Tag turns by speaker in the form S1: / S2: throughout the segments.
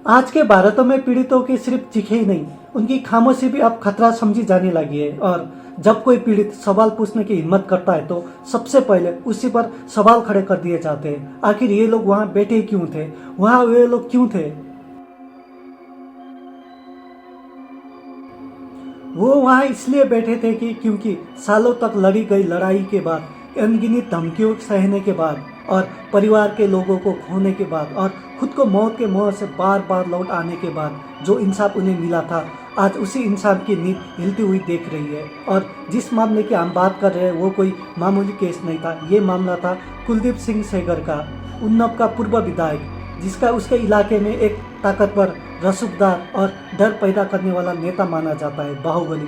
S1: आज के भारत में पीड़ितों की सिर्फ चीखें ही नहीं, उनकी खामोशी भी अब खतरा समझी जाने लगी है। और जब कोई पीड़ित सवाल पूछने की हिम्मत करता है तो सबसे पहले उसी पर सवाल खड़े कर दिए जाते हैं। आखिर ये लोग वहां बैठे क्यों थे, वहां वे लोग क्यों थे? वो वहां इसलिए बैठे थे कि क्योंकि सालों तक लड़ी गई लड़ाई के बाद, अनगिनत धमकियों सहने के बाद और परिवार के लोगों को खोने के बाद और खुद को मौत के मुंह से बार बार लौट आने के बाद जो इंसाफ उन्हें मिला था, आज उसी इंसान की नींद हिलती हुई देख रही है। और जिस मामले की हम बात कर रहे हैं वो कोई मामूली केस नहीं था। ये मामला था कुलदीप सिंह सेंगर का, उन्नाव का पूर्व विधायक, जिसका उसके इलाके में एक ताकतवर, रसूखदार और डर पैदा करने वाला नेता माना जाता है, बाहुबली।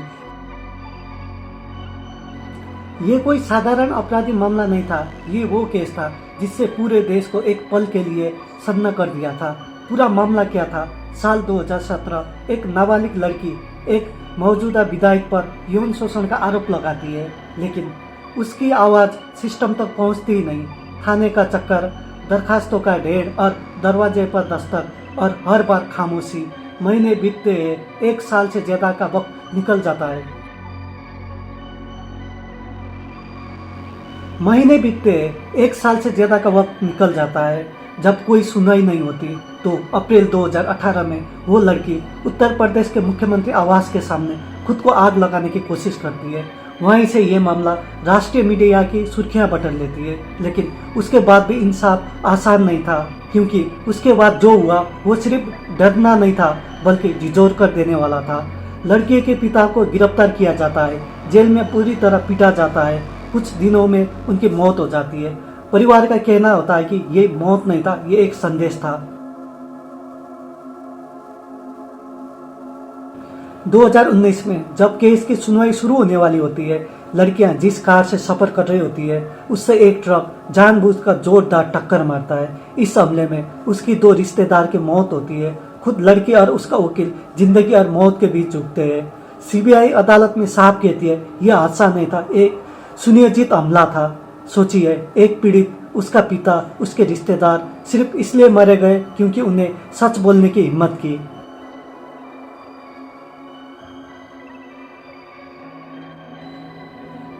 S1: ये कोई साधारण अपराधी मामला नहीं था, ये वो केस था जिससे पूरे देश को एक पल के लिए सन्न कर दिया था। पूरा मामला क्या था? साल 2017 एक नाबालिग लड़की एक मौजूदा विधायक पर यौन शोषण का आरोप लगाती है, लेकिन उसकी आवाज़ सिस्टम तक पहुंचती ही नहीं। थाने का चक्कर, दरखास्तों का ढेर और दरवाजे पर दस्तक और हर बार खामोशी। महीने बीतते हैं, एक साल से ज़्यादा का वक्त निकल जाता है। महीने बीतते हैं, एक साल से ज़्यादा का वक्त निकल जाता है। जब कोई सुनवाई नहीं होती तो अप्रैल 2018 में वो लड़की उत्तर प्रदेश के मुख्यमंत्री आवास के सामने खुद को आग लगाने की कोशिश करती है। वहीं से ये मामला राष्ट्रीय मीडिया की सुर्खियां बटोर लेती है। लेकिन उसके बाद भी इंसाफ आसान नहीं था, क्योंकि उसके बाद जो हुआ वो सिर्फ डरना नहीं था बल्कि झिझोर कर देने वाला था। लड़की के पिता को गिरफ्तार किया जाता है, जेल में पूरी तरह पीटा जाता है, कुछ दिनों में उनकी मौत हो जाती है। परिवार का कहना होता है कि ये मौत नहीं था, ये एक संदेश था। 2019 में जब केस की सुनवाई शुरू होने वाली होती है, लड़कियां जिस कार से सफर कर रही होती है उससे एक ट्रक जानबूझकर जोरदार टक्कर मारता है। इस हमले में उसकी 2 रिश्तेदार की मौत होती है। खुद लड़की और उसका वकील जिंदगी और मौत के बीच झुकते हैं। सीबीआई अदालत में साफ कहती है यह हादसा नहीं था, एक सुनियोजित हमला था। सोचिए, एक पीड़ित, उसका पिता, उसके रिश्तेदार सिर्फ इसलिए मारे गए क्योंकि उन्हें सच बोलने की हिम्मत की।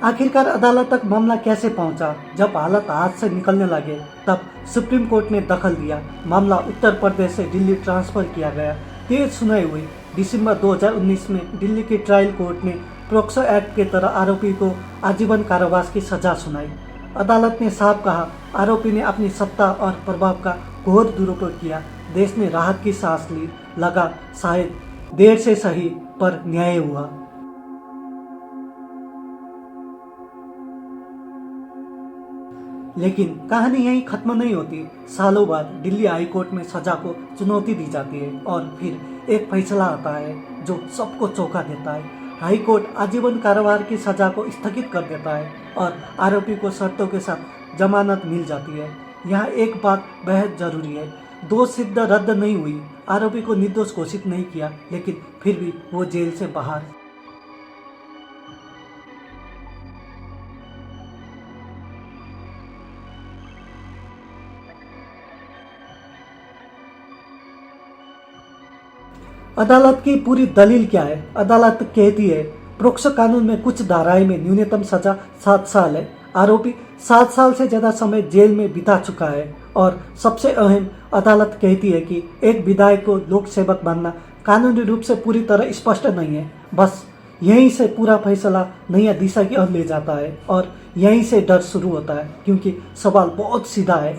S1: आखिरकार अदालत तक मामला कैसे पहुंचा? जब हालत हाथ से निकलने लगे तब सुप्रीम कोर्ट ने दखल दिया। मामला उत्तर प्रदेश से दिल्ली ट्रांसफर किया गया। तेज सुनवाई हुई। दिसंबर 2019 में दिल्ली की ट्रायल कोर्ट ने पोक्सो एक्ट के तहत आरोपी को आजीवन कारावास की सजा सुनाई। अदालत ने साफ कहा, आरोपी ने अपनी सत्ता और प्रभाव का घोर दुरुपयोग किया। देश ने राहत की सांस ली। लगा शायद देर से सही, पर न्याय हुआ। लेकिन कहानी यहीं खत्म नहीं होती। सालों बाद दिल्ली हाई कोर्ट में सजा को चुनौती दी जाती है और फिर एक फैसला आता है जो सबको चौंका देता है। हाई कोर्ट आजीवन कारावास की सजा को स्थगित कर देता है और आरोपी को शर्तों के साथ जमानत मिल जाती है। यहाँ एक बात बेहद जरूरी है, दोष सिद्ध रद्द नहीं हुई। आरोपी को निर्दोष घोषित नहीं किया, लेकिन फिर भी वो जेल से बाहर। अदालत की पूरी दलील क्या है? अदालत कहती है पोक्सो कानून में कुछ धाराएं में न्यूनतम सजा 7 साल है। आरोपी 7 साल से ज्यादा समय जेल में बिता चुका है। और सबसे अहम, अदालत कहती है कि एक विधायक को लोक सेवक बनना कानूनी रूप से पूरी तरह स्पष्ट नहीं है। बस यहीं से पूरा फैसला नई दिशा की ओर ले जाता है और यहीं से डर शुरू होता है, क्योंकि सवाल बहुत सीधा है।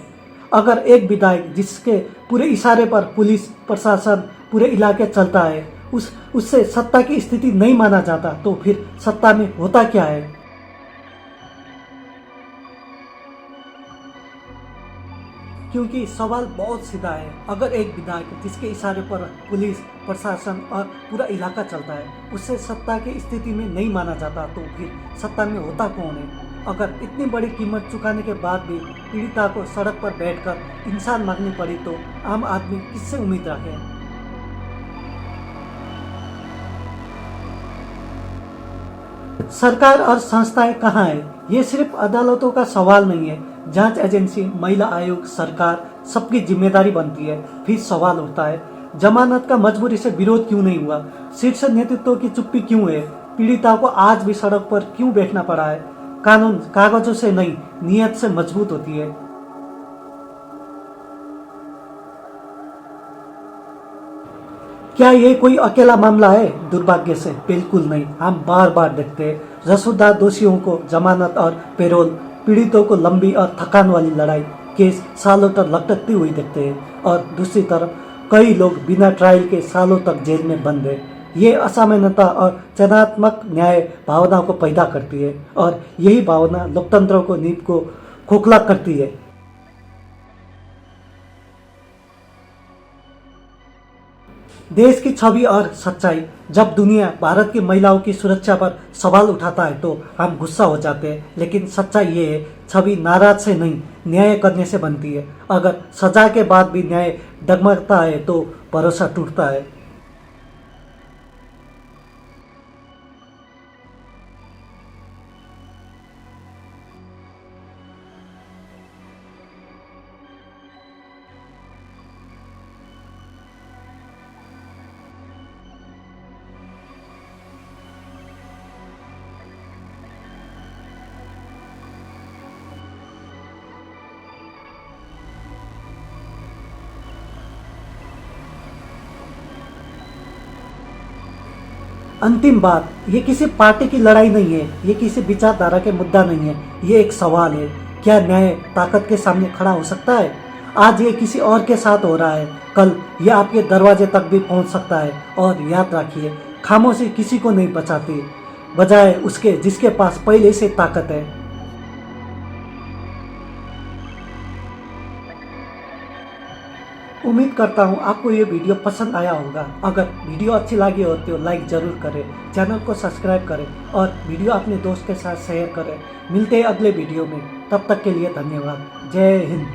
S1: अगर एक विधायक जिसके पूरे इशारे पर पुलिस प्रशासन पूरे इलाके चलता है, उससे सत्ता की स्थिति नहीं माना जाता, तो फिर सत्ता में होता क्या है? क्योंकि सवाल बहुत सीधा है। अगर एक विधायक जिसके इशारे पर पुलिस प्रशासन और पूरा इलाका चलता है, उससे सत्ता की स्थिति में नहीं माना जाता, तो फिर सत्ता में होता कौन है? अगर इतनी बड़ी कीमत चुकाने के बाद भी पीड़िता को सड़क पर बैठकर इंसान मांगनी पड़ी, तो आम आदमी किससे उम्मीद रखे? सरकार और संस्थाएं कहाँ है? ये सिर्फ अदालतों का सवाल नहीं है। जांच एजेंसी, महिला आयोग, सरकार, सबकी जिम्मेदारी बनती है। फिर सवाल उठता है, जमानत का मजबूरी से विरोध क्यों नहीं हुआ? शीर्ष नेतृत्व की चुप्पी क्यों है? पीड़िता को आज भी सड़क पर क्यों बैठना पड़ा है? कानून कागजों से नहीं, नियत से मजबूत होती है। क्या ये कोई अकेला मामला है? दुर्भाग्य से बिल्कुल नहीं। हम बार बार देखते हैं रसूखदार दोषियों को जमानत और पेरोल, पीड़ितों को लंबी और थकान वाली लड़ाई, केस सालों तक लटकती हुई देखते हैं। और दूसरी तरफ कई लोग बिना ट्रायल के सालों तक जेल में बंद है। ये असामान्यता और चयनात्मक न्याय भावनाओं को पैदा करती है, और यही भावना लोकतंत्र को नींव को खोखला करती है। देश की छवि और सच्चाई। जब दुनिया भारत की महिलाओं की सुरक्षा पर सवाल उठाता है तो हम गुस्सा हो जाते हैं, लेकिन सच्चाई ये है, छवि नाराज से नहीं, न्याय करने से बनती है। अगर सजा के बाद भी न्याय डगमगता है तो भरोसा टूटता है। अंतिम बात, ये किसी पार्टी की लड़ाई नहीं है, ये किसी विचारधारा के मुद्दा नहीं है, ये एक सवाल है। क्या न्याय ताकत के सामने खड़ा हो सकता है? आज ये किसी और के साथ हो रहा है, कल ये आपके दरवाजे तक भी पहुंच सकता है। और याद रखिए, खामोशी किसी को नहीं बचाती, बजाय उसके जिसके पास पहले से ताकत है। उम्मीद करता हूँ आपको ये वीडियो पसंद आया होगा। अगर वीडियो अच्छी लगी हो तो लाइक जरूर करें, चैनल को सब्सक्राइब करें और वीडियो अपने दोस्त के साथ शेयर करें। मिलते हैं अगले वीडियो में, तब तक के लिए धन्यवाद। जय हिंद।